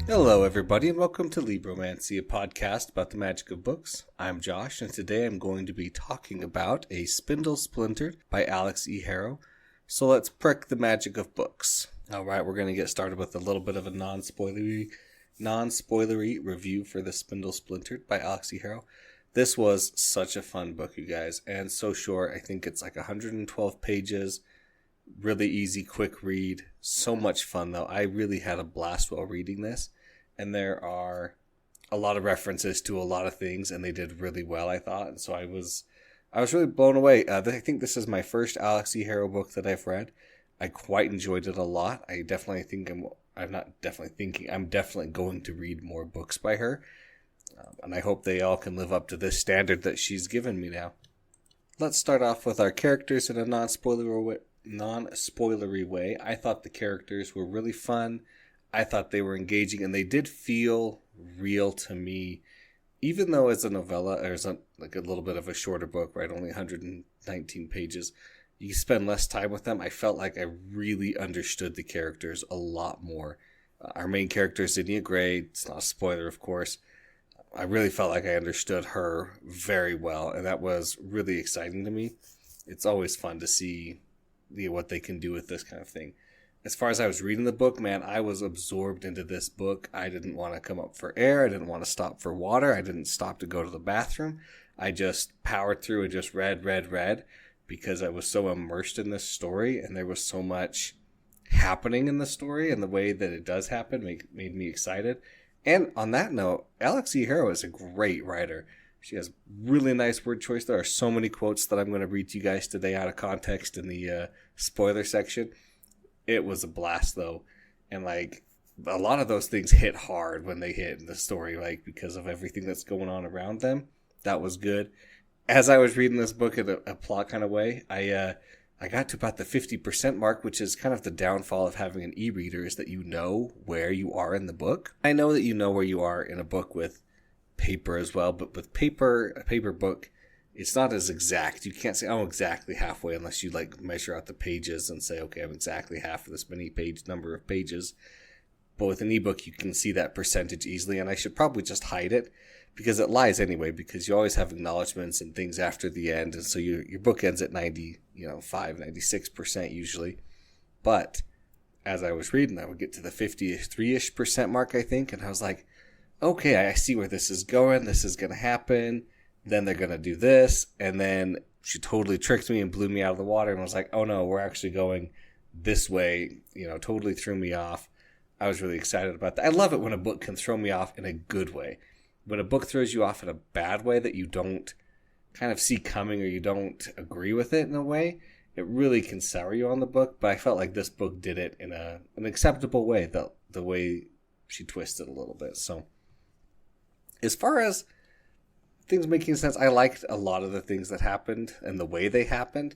Hello, everybody, and welcome to Libromancy, a podcast about the magic of books. I'm Josh, and today I'm going to be talking about A Spindle Splintered by Alix E. Harrow. So let's prick the magic of books. Alright, we're going to get started with a little bit of a non-spoilery review for The Spindle Splintered by Alix E. Harrow. This was such a fun book, you guys, and so short. I think it's like 112 pages. Really easy, quick read. So much fun, though. I really had a blast while reading this. And there are a lot of references to a lot of things, and they did really well, I thought. And so I was really blown away. I think this is my first Alix E. Harrow book that I've read. I quite enjoyed it a lot. I definitely think I'm definitely going to read more books by her. And I hope they all can live up to this standard that she's given me now. Let's start off with our characters in a non-spoilery way. I thought the characters were really fun. I thought they were engaging, and they did feel real to me, even though as a novella, or as a little bit of a shorter book, right, only 119 pages, you spend less time with them. I felt like I really understood the characters a lot more. Our main character, Zinnia Gray, it's not a spoiler, of course. I really felt like I understood her very well, and that was really exciting to me. It's always fun to see what they can do with this kind of thing. As far as I was reading the book, man, I was absorbed into this book. I didn't want to come up for air. I didn't want to stop for water. I didn't stop to go to the bathroom. I just powered through and just read, because I was so immersed in this story, and there was so much happening in the story, and the way that it does happen made me excited. And on that note, Alix E. Harrow is a great writer. She has really nice word choice. There are so many quotes that I'm going to read to you guys today out of context in the spoiler section. It was a blast, though. And, a lot of those things hit hard when they hit in the story, because of everything that's going on around them. That was good. As I was reading this book in a plot kind of way, I got to about the 50% mark, which is kind of the downfall of having an e-reader, is that you know where you are in the book. I know that you know where you are in a book with paper as well, but with a paper book, it's not as exact. You can't say, I'm exactly halfway, unless you measure out the pages and say, okay, I'm exactly half of this many number of pages. But with an ebook, you can see that percentage easily, and I should probably just hide it, because it lies anyway, because you always have acknowledgments and things after the end, and so your book ends at 96% usually. But as I was reading, I would get to the 53-ish% mark, I think, and I was like, okay, I see where this is going. This is going to happen. Then they're going to do this. And then she totally tricked me and blew me out of the water. And I was like, oh no, we're actually going this way. Totally threw me off. I was really excited about that. I love it when a book can throw me off in a good way. When a book throws you off in a bad way that you don't kind of see coming, or you don't agree with it in a way, it really can sour you on the book. But I felt like this book did it in an acceptable way, the way she twisted a little bit. So as far as things making sense, I liked a lot of the things that happened and the way they happened.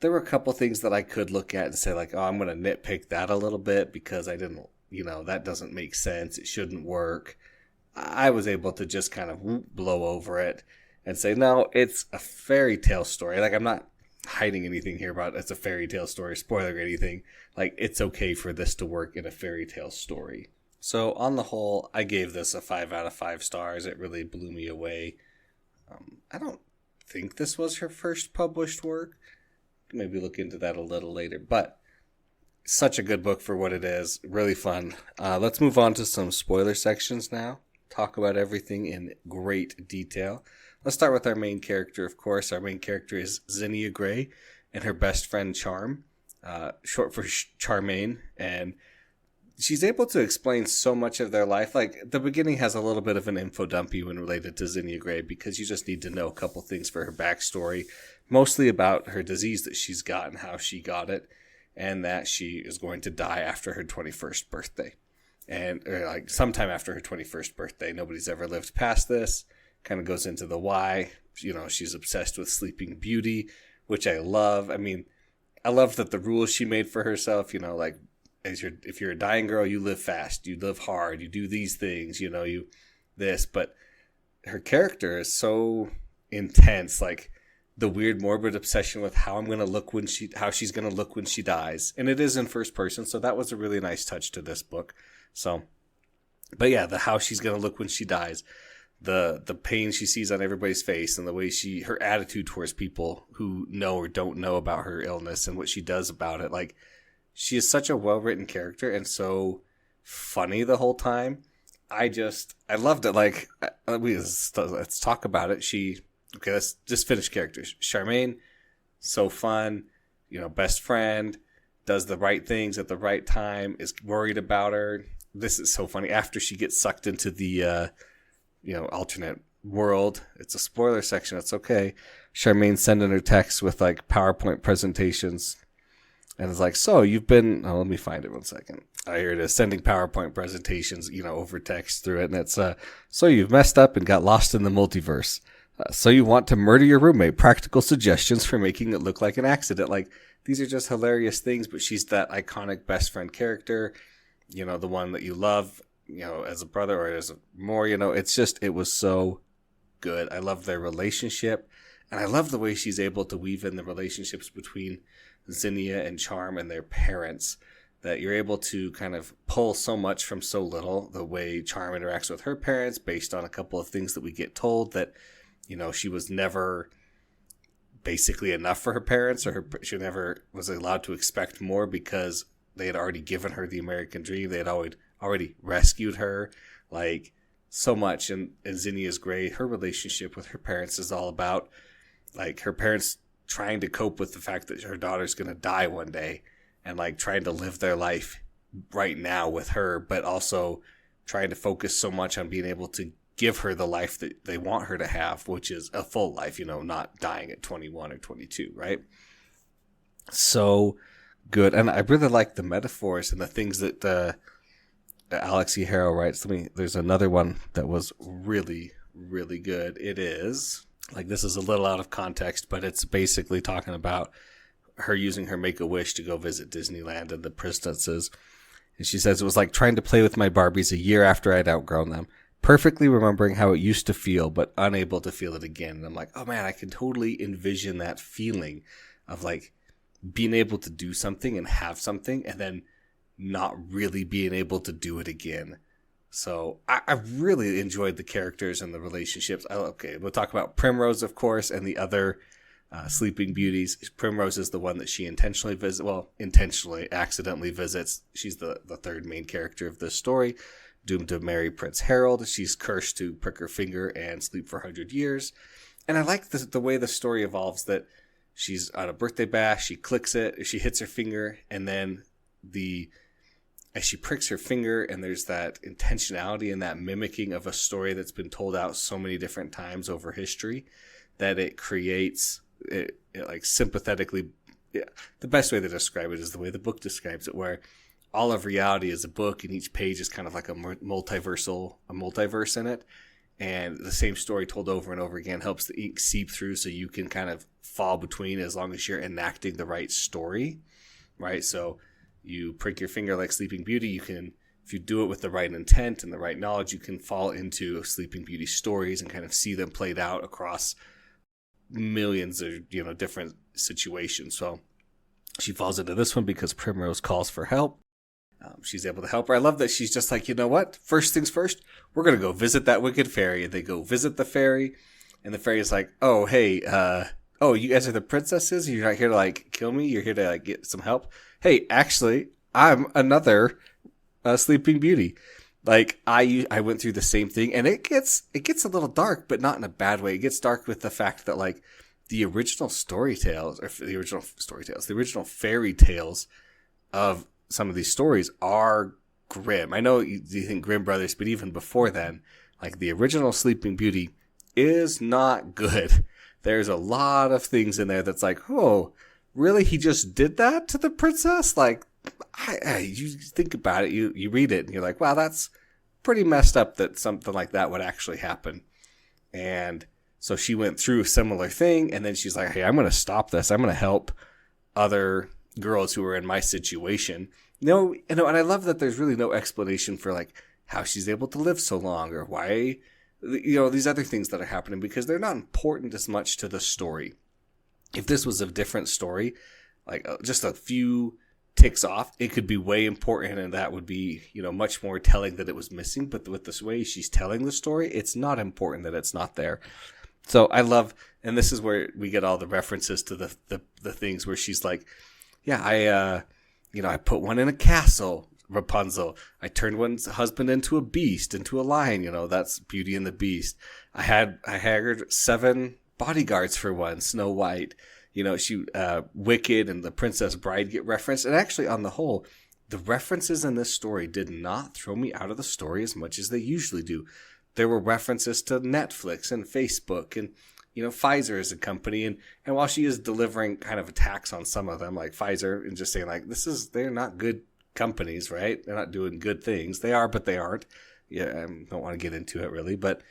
There were a couple things that I could look at and say, oh, I'm going to nitpick that a little bit because I didn't, that doesn't make sense. It shouldn't work. I was able to just kind of blow over it and say, no, it's a fairy tale story. I'm not hiding anything here about it's a fairy tale story, spoiling anything. It's okay for this to work in a fairy tale story. So on the whole, I gave this a 5 out of 5 stars. It really blew me away. I don't think this was her first published work. Maybe look into that a little later. But such a good book for what it is. Really fun. Let's move on to some spoiler sections now. Talk about everything in great detail. Let's start with our main character, of course. Our main character is Zinnia Gray and her best friend Charm, short for Charmaine. And she's able to explain so much of their life. The beginning has a little bit of an info dumpy when related to Zinnia Gray, because you just need to know a couple things for her backstory, mostly about her disease that she's got and how she got it, and that she is going to die after her 21st birthday. And sometime after her 21st birthday. Nobody's ever lived past this. Kind of goes into the why. She's obsessed with Sleeping Beauty, which I love. I mean, I love that the rules she made for herself, if you're a dying girl, you live fast, you live hard, you do these things, but her character is so intense, the weird morbid obsession with how she's going to look when she dies. And it is in first person. So that was a really nice touch to this book. So But yeah, the how she's gonna look when she dies, the pain she sees on everybody's face, and the way her attitude towards people who know or don't know about her illness and what she does about it. Like, she is such a well-written character and so funny the whole time. I loved it. Like, let's talk about it. Let's just finish characters. Charmaine, so fun, best friend, does the right things at the right time, is worried about her. This is so funny. After she gets sucked into the, alternate world, it's a spoiler section. It's okay. Charmaine sending her texts with like PowerPoint presentations. And it's like, so you've been, let me find it 1 second. Here it is, sending PowerPoint presentations, over text through it. And it's, so you've messed up and got lost in the multiverse. So you want to murder your roommate. Practical suggestions for making it look like an accident. Like, these are just hilarious things, but she's that iconic best friend character, the one that you love, as a brother or as a more, it was so good. I love their relationship. And I love the way she's able to weave in the relationships between Zinnia and Charm and their parents, that you're able to kind of pull so much from so little. The way Charm interacts with her parents based on a couple of things that we get told, that, she was never basically enough for her parents, or she never was allowed to expect more because they had already given her the American dream. They had already rescued her, like, so much. And Zinnia is great. Her relationship with her parents is all about, like, her parents trying to cope with the fact that her daughter's going to die one day, and like trying to live their life right now with her, but also trying to focus so much on being able to give her the life that they want her to have, which is a full life, not dying at 21 or 22, right? So good. And I really like the metaphors and the things that Alix E. Harrow writes. There's another one that was really, really good. It is, like, this is a little out of context, but it's basically talking about her using her Make-A-Wish to go visit Disneyland and the princesses. And she says, it was like trying to play with my Barbies a year after I'd outgrown them, perfectly remembering how it used to feel, but unable to feel it again. And I'm like, oh man, I can totally envision that feeling of like being able to do something and have something and then not really being able to do it again. So I really enjoyed the characters and the relationships. We'll talk about Primrose, of course, and the other Sleeping Beauties. Primrose is the one that she accidentally visits. She's the third main character of this story, doomed to marry Prince Harold. She's cursed to prick her finger and sleep for 100 years. And I like the way the story evolves, that she's on a birthday bash, she clicks it, she hits her finger, and then as she pricks her finger, and there's that intentionality and that mimicking of a story that's been told out so many different times over history, that it creates it like sympathetically. Yeah, the best way to describe it is the way the book describes it, where all of reality is a book and each page is kind of like a multiverse in it. And the same story told over and over again helps the ink seep through, so you can kind of fall between as long as you're enacting the right story, right? So you prick your finger like Sleeping Beauty. You can, if you do it with the right intent and the right knowledge, you can fall into Sleeping Beauty stories and kind of see them played out across millions of, different situations. So she falls into this one because Primrose calls for help. She's able to help her. I love that she's just like, you know what? First things first, we're going to go visit that wicked fairy. And they go visit the fairy. And the fairy's like, oh, hey, you guys are the princesses? You're not here to, like, kill me? You're here to, like, get some help? Hey, actually, I'm another Sleeping Beauty. Like, I went through the same thing. And it gets a little dark, but not in a bad way. It gets dark with the fact that, like, the original fairy tales of some of these stories are grim. I know you think Grimm Brothers, but even before then, like, the original Sleeping Beauty is not good. There's a lot of things in there that's like, oh, really? He just did that to the princess? Like, you think about it, you read it, and you're like, wow, that's pretty messed up that something like that would actually happen. And so she went through a similar thing, and then she's like, hey, I'm going to stop this. I'm going to help other girls who are in my situation. And I love that there's really no explanation for, like, how she's able to live so long or why, these other things that are happening, because they're not important as much to the story. If this was a different story, like just a few ticks off. It could be way important, and that would be, much more telling that it was missing. But with this way she's telling the story, it's not important that it's not there. So I love, and this is where we get all the references to the things where she's like, yeah, I put one in a castle, Rapunzel. I turned one's husband into a beast, into a lion. That's Beauty and the Beast. I hired 7 bodyguards for one, Snow White. She Wicked and the Princess Bride get referenced. And actually, on the whole, the references in this story did not throw me out of the story as much as they usually do. There were references to Netflix and Facebook and, Pfizer as a company. And while she is delivering kind of attacks on some of them, like Pfizer, and just saying like, they're not good companies, right? They're not doing good things. They are, but they aren't. Yeah, I don't want to get into it really, but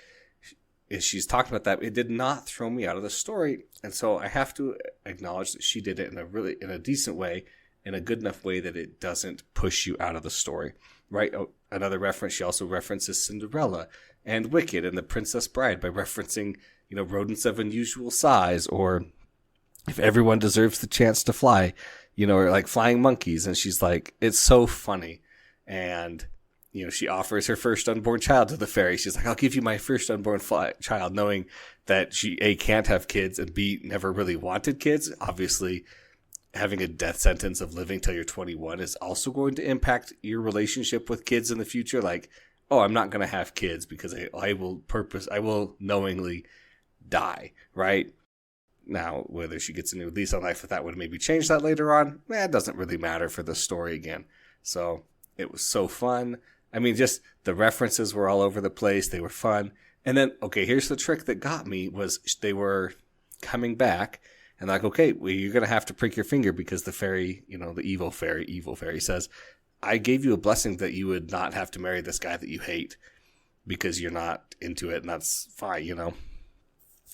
as she's talking about that, it did not throw me out of the story. And so I have to acknowledge that she did it in a decent way, in a good enough way that it doesn't push you out of the story, right? Oh, another reference, she also references Cinderella and Wicked and the Princess Bride by referencing, rodents of unusual size, or if everyone deserves the chance to fly, or like flying monkeys. And she's like, it's so funny. And, she offers her first unborn child to the fairy. She's like, I'll give you my first unborn child, knowing that she, A, can't have kids, and B, never really wanted kids. Obviously, having a death sentence of living till you're 21 is also going to impact your relationship with kids in the future. Like, oh, I'm not going to have kids because I will knowingly die, right? Now, whether she gets a new lease on life, if that would maybe change that later on, it doesn't really matter for the story again. So it was so fun. I mean, just the references were all over the place. They were fun. And then, okay, here's the trick that got me was they were coming back and like, okay, well, you're going to have to prick your finger because the fairy, the evil fairy says, I gave you a blessing that you would not have to marry this guy that you hate because you're not into it. And that's fine,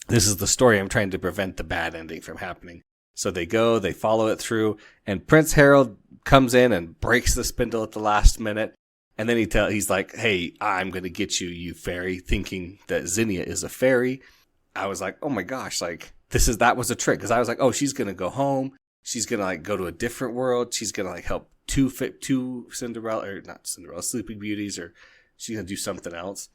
This is the story. I'm trying to prevent the bad ending from happening. So they follow it through, and Prince Harold comes in and breaks the spindle at the last minute. And then he's like, hey, I'm going to get you, you fairy, thinking that Zinnia is a fairy. I was like, oh my gosh, like that was a trick. Cause I was like, oh, she's going to go home. She's going to like go to a different world. She's going to like help two Sleeping Beauties, or she's going to do something else.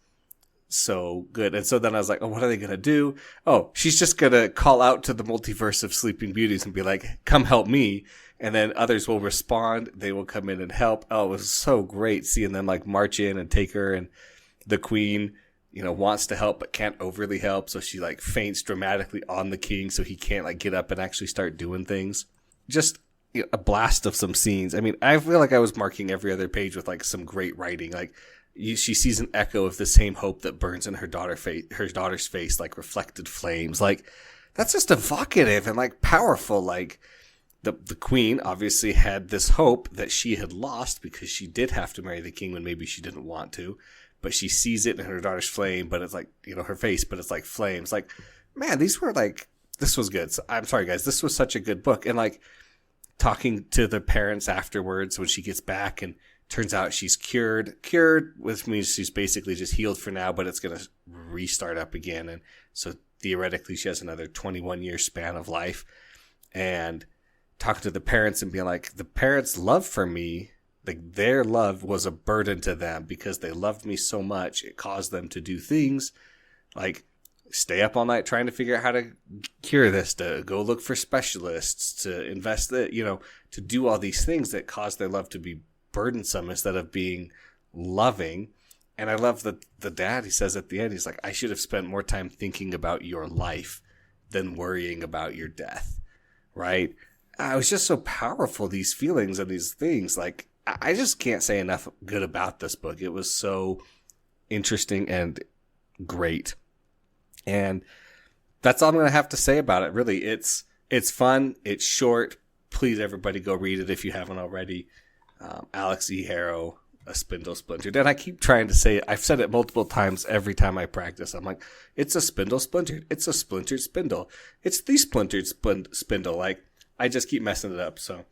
So good. And so then I was like, oh, what are they going to do? Oh, she's just going to call out to the multiverse of Sleeping Beauties and be like, come help me. And then others will respond. They will come in and help. Oh, it was so great seeing them like march in and take her. And the queen, wants to help, but can't overly help. So she like faints dramatically on the king. So he can't like get up and actually start doing things. Just a blast of some scenes. I mean, I feel like I was marking every other page with like some great writing. Like she sees an echo of the same hope that burns in her daughter's face, like reflected flames. Like that's just evocative and like powerful. Like the queen obviously had this hope that she had lost because she did have to marry the king when maybe she didn't want to, but she sees it in her daughter's flame, but it's like, her face, but it's like flames. Like, man, this was good. So, I'm sorry guys. This was such a good book. And like talking to the parents afterwards when she gets back, and turns out she's cured, which means she's basically just healed for now, but it's going to restart up again. And so theoretically she has another 21-year span of life. And talking to the parents and being like, the parents' love for me, like their love was a burden to them because they loved me so much. It caused them to do things like stay up all night trying to figure out how to cure this, to go look for specialists, to invest it, to do all these things that caused their love to be burdensome instead of being loving. And I love that the dad, he says at the end, he's like, I should have spent more time thinking about your life than worrying about your death. Right? It was just so powerful, these feelings and these things. Like, I just can't say enough good about this book. It was so interesting and great. And that's all I'm going to have to say about it. Really, it's fun. It's short. Please, everybody, go read it if you haven't already. Alix E. Harrow, A Spindle Splintered. And I keep trying to say it. I've said it multiple times every time I practice. I'm like, it's a spindle splintered. It's a splintered spindle. It's the splintered spindle. Like, I just keep messing it up. So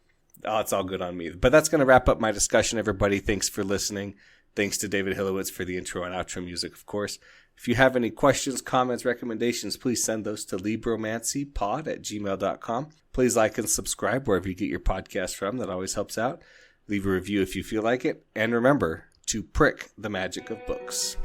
it's all good on me. But that's going to wrap up my discussion, everybody. Thanks for listening. Thanks to David Hillowitz for the intro and outro music, of course. If you have any questions, comments, recommendations, please send those to libromancypod@gmail.com. Please like and subscribe wherever you get your podcast from. That always helps out. Leave a review if you feel like it. And remember to prick the magic of books.